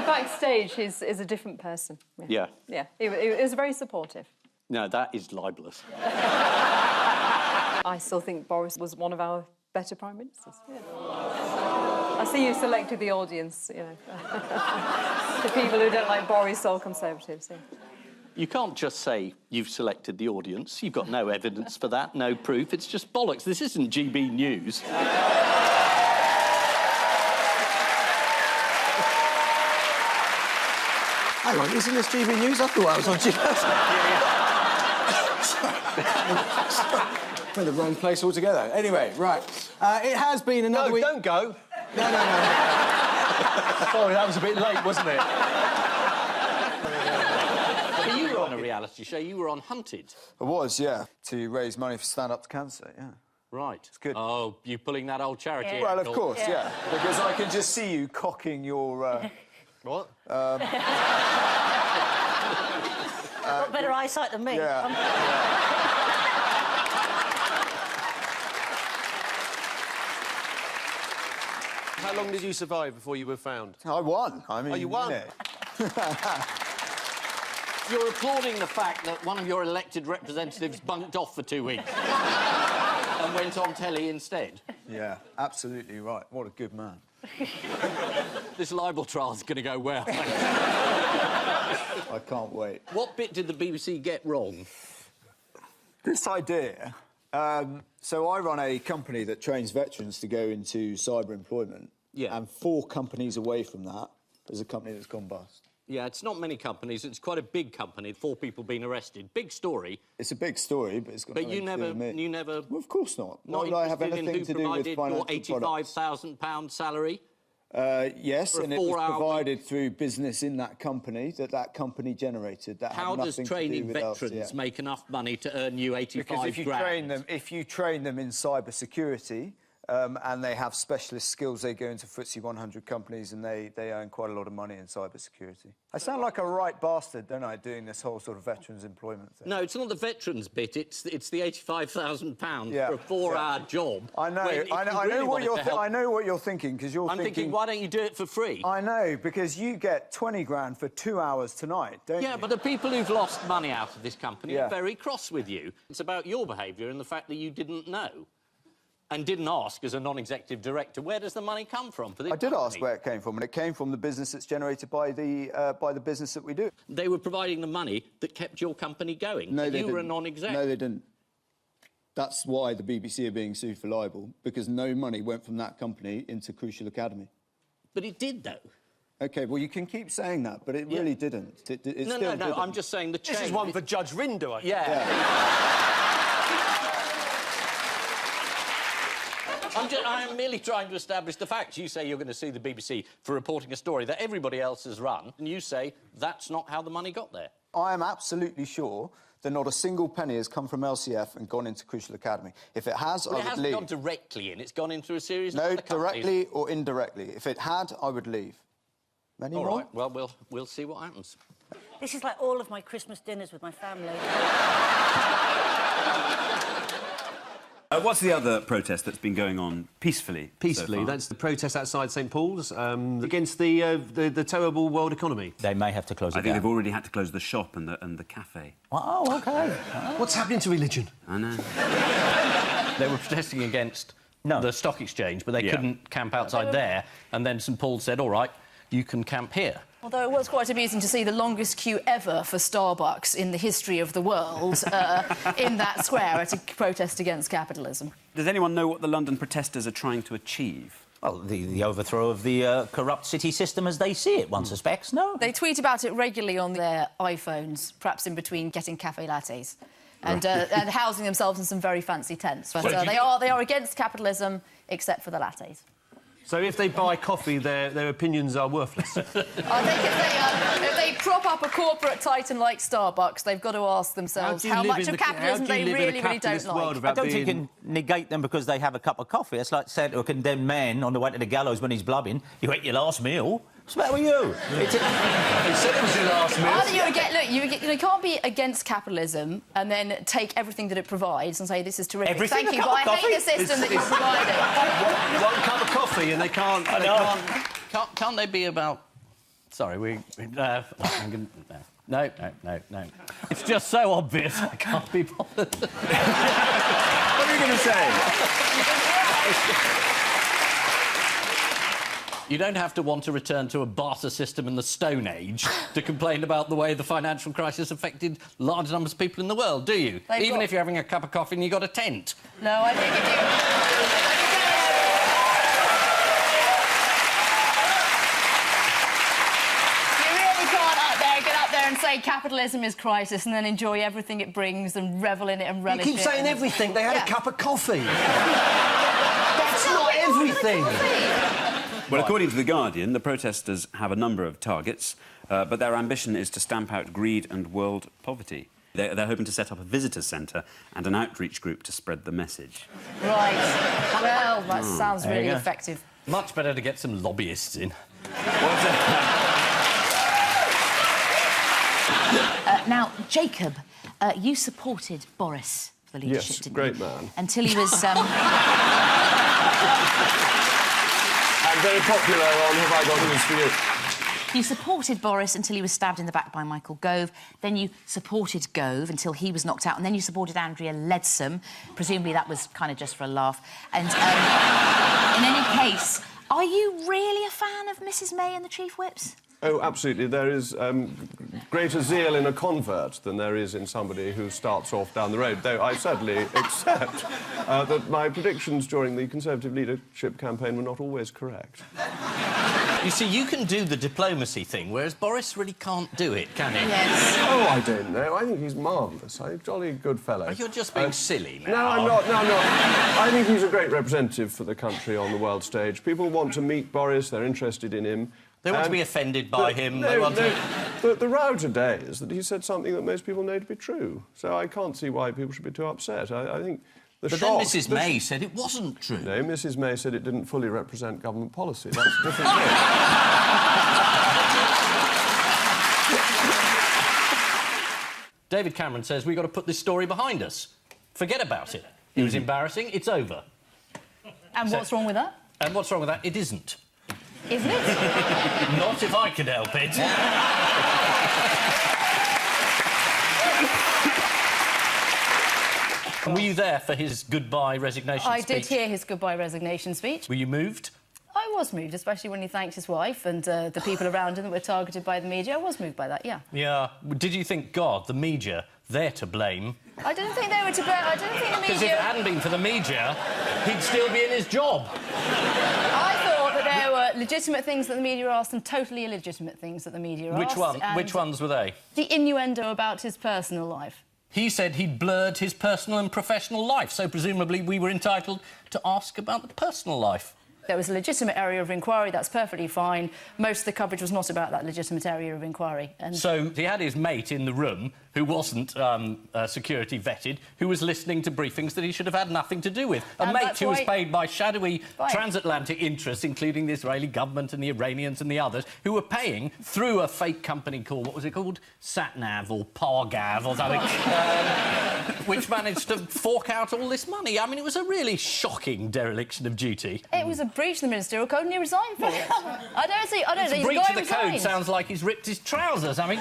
backstage is a different person. Yeah. Yeah, he was very supportive. No, that is libelous. I still think Boris was one of our better Prime Ministers. Yeah. I see you selected the audience, you know. The people who don't like Boris are Conservatives. Yeah. You can't just say you've selected the audience. You've got no evidence for that, no proof. It's just bollocks. This isn't GB News. Hang on, isn't this GB News? I thought I was on GB. We're in the wrong place altogether. Anyway, right. It has been another week... No, don't go. No. Sorry, that was a bit late, wasn't it? But you were on a reality show. You were on Hunted. I was, yeah, to raise money for Stand Up to Cancer, yeah. Right. It's good. Oh, you pulling that old charity? Well, of course, yeah. Because I can just see you cocking your... What? Got better eyesight than me. Yeah. How long did you survive before you were found? I won. I mean... Oh, you won? Yeah. You're applauding the fact that one of your elected representatives bunked off for 2 weeks and went on telly instead. Yeah, absolutely right. What a good man. This libel trial's going to go well. I can't wait. What bit did the BBC get wrong? This idea... so I run a company that trains veterans to go into cyber employment. Yeah. And 4 companies away from that, there's a company that's gone bust. Yeah, it's not many companies. It's quite a big company. 4 people being arrested. Big story. It's a big story, but it's got nothing to do with me. But you never... Well, of course not. Not Why would I have interested anything in to who do with provided your financial £85,000 salary? Yes, For a and it was 4-hour provided through business in that company that company generated. That How had does nothing training to do with us, veterans yeah. make enough money to earn you 85 Because if you train them in cyber security, and they have specialist skills, they go into FTSE 100 companies and they earn quite a lot of money in cyber security. I sound like a right bastard, don't I, doing this whole sort of veterans employment thing? No, it's not the veterans bit. It's the £85,000 Yeah, for a 4-hour job. I know. I know what you're thinking, because you're I'm thinking, why don't you do it for free? I know, because you get 20 grand for 2 hours tonight, don't you? Yeah, but the people who've lost money out of this company Yeah. are very cross with you. It's about your behaviour and the fact that you didn't know and didn't ask as a non-executive director, where does the money come from for this I did company? ask where it came from, and it came from the business that's generated by the business that we do. They were providing the money that kept your company going. No, they You were a didn't. non-exec. No, they didn't. That's why the BBC are being sued for libel, because no money went from that company into Crucial Academy. But it did, though. OK, well, you can keep saying that, but it really didn't. It No, still didn't. I'm just saying the change... This is one for Judge Rinder, I think. Yeah. I'm merely trying to establish the facts. You say you're going to sue the BBC for reporting a story that everybody else has run, and you say that's not how the money got there. I am absolutely sure that not a single penny has come from LCF and gone into Crucial Academy. If it has, I would leave. It hasn't gone directly in. It's gone in through a series of No, other companies. directly or indirectly. If it had, I would leave. Any All more? right, well, we'll see what happens. This is like all of my Christmas dinners with my family. What's the other protest that's been going on peacefully? Peacefully, so far? that's the protest outside St Paul's against the terrible world economy. They may have to close it I think down. they've already had to close the shop and the cafe. Oh, OK. What's happening to religion? I know. They were protesting against the stock exchange, but they couldn't camp outside there. And then St Paul said, all right, you can camp here. Although it was quite amusing to see the longest queue ever for Starbucks in the history of the world in that square at a protest against capitalism. Does anyone know what the London protesters are trying to achieve? Well, the overthrow of the corrupt city system as they see it, one suspects, no? They tweet about it regularly on their iPhones, perhaps in between getting cafe lattes, and housing themselves in some very fancy tents. But they are against capitalism, except for the lattes. So if they buy coffee, their opinions are worthless. I think if they prop up a corporate titan like Starbucks, they've got to ask themselves how much of capitalism they really don't like. I don't think you can negate them because they have a cup of coffee. It's like saying to a condemned man on the way to the gallows when he's blubbing, you ate your last meal. What's the matter with you? He said it was your last meal. You can't be against capitalism and then take everything that it provides and say, this is terrific. Everything? Thank you, A but cup of I hate the system that you're providing. One cup of coffee and they can't... Can't they be about Sorry, I'm gonna, no. It's just so obvious, I can't be bothered. What are you going to say? You don't have to want to return to a barter system in the Stone Age to complain about the way the financial crisis affected large numbers of people in the world, do you? Even if you're having a cup of coffee and you've got a tent. No, I think you do. And say capitalism is crisis and then enjoy everything it brings and revel in it and relish it. You keep saying everything. They had a cup of coffee. That's not everything. Well, according to The Guardian, the protesters have a number of targets, but their ambition is to stamp out greed and world poverty. They're hoping to set up a visitor centre and an outreach group to spread the message. Right. Well, that sounds really effective. Much better to get some lobbyists in. Now, Jacob, you supported Boris for the leadership, didn't you? Yes, great man. Until he was... And very popular on Have I Got News For You? You supported Boris until he was stabbed in the back by Michael Gove. Then you supported Gove until he was knocked out. And then you supported Andrea Leadsom. Presumably that was kind of just for a laugh. And in any case, are you really a fan of Mrs May and the Chief Whips? Oh, absolutely. There is greater zeal in a convert than there is in somebody who starts off down the road, though I certainly accept that my predictions during the Conservative leadership campaign were not always correct. You see, you can do the diplomacy thing, whereas Boris really can't do it, can he? Yes. Oh, I don't know. I think he's marvellous. I'm a jolly good fellow. Oh, you're just being silly now. No, I'm not. No, I'm not. I think he's a great representative for the country on the world stage. People want to meet Boris. They're interested in him. They want to be offended by him. They want to... The row today is that he said something that most people know to be true. So I can't see why people should be too upset. I think the But shock... then Mrs May said it wasn't true. No, Mrs May said it didn't fully represent government policy. That's a different thing. David Cameron says we've got to put this story behind us. Forget about it. It was embarrassing. It's over. And what's wrong with that? And what's wrong with that? It isn't. Isn't it? Not if I can help it. Were you there for his goodbye resignation speech? I did hear his goodbye resignation speech. Were you moved? I was moved, especially when he thanked his wife and the people around him that were targeted by the media. I was moved by that, yeah. Yeah. Did you think, God, the media, they're to blame? I didn't think they were to blame. I didn't think the media... Because if it hadn't been for the media, he'd still be in his job. I thought that there were legitimate things that the media asked and totally illegitimate things that the media asked. Which ones were they? The innuendo about his personal life. He said he'd blurred his personal and professional life, so presumably we were entitled to ask about the personal life. There was a legitimate area of inquiry, that's perfectly fine. Most of the coverage was not about that legitimate area of inquiry. And... So he had his mate in the room, who wasn't security vetted, who was listening to briefings that he should have had nothing to do with. A mate who was paid by shadowy transatlantic interests, including the Israeli government and the Iranians and the others, who were paying through a fake company called, what was it called? Satnav or Pargav or something, which managed to fork out all this money. I mean, it was a really shocking dereliction of duty. It was a breach of the ministerial code and he resigned for it. I don't see... Breach of the code sounds like he's ripped his trousers. I mean...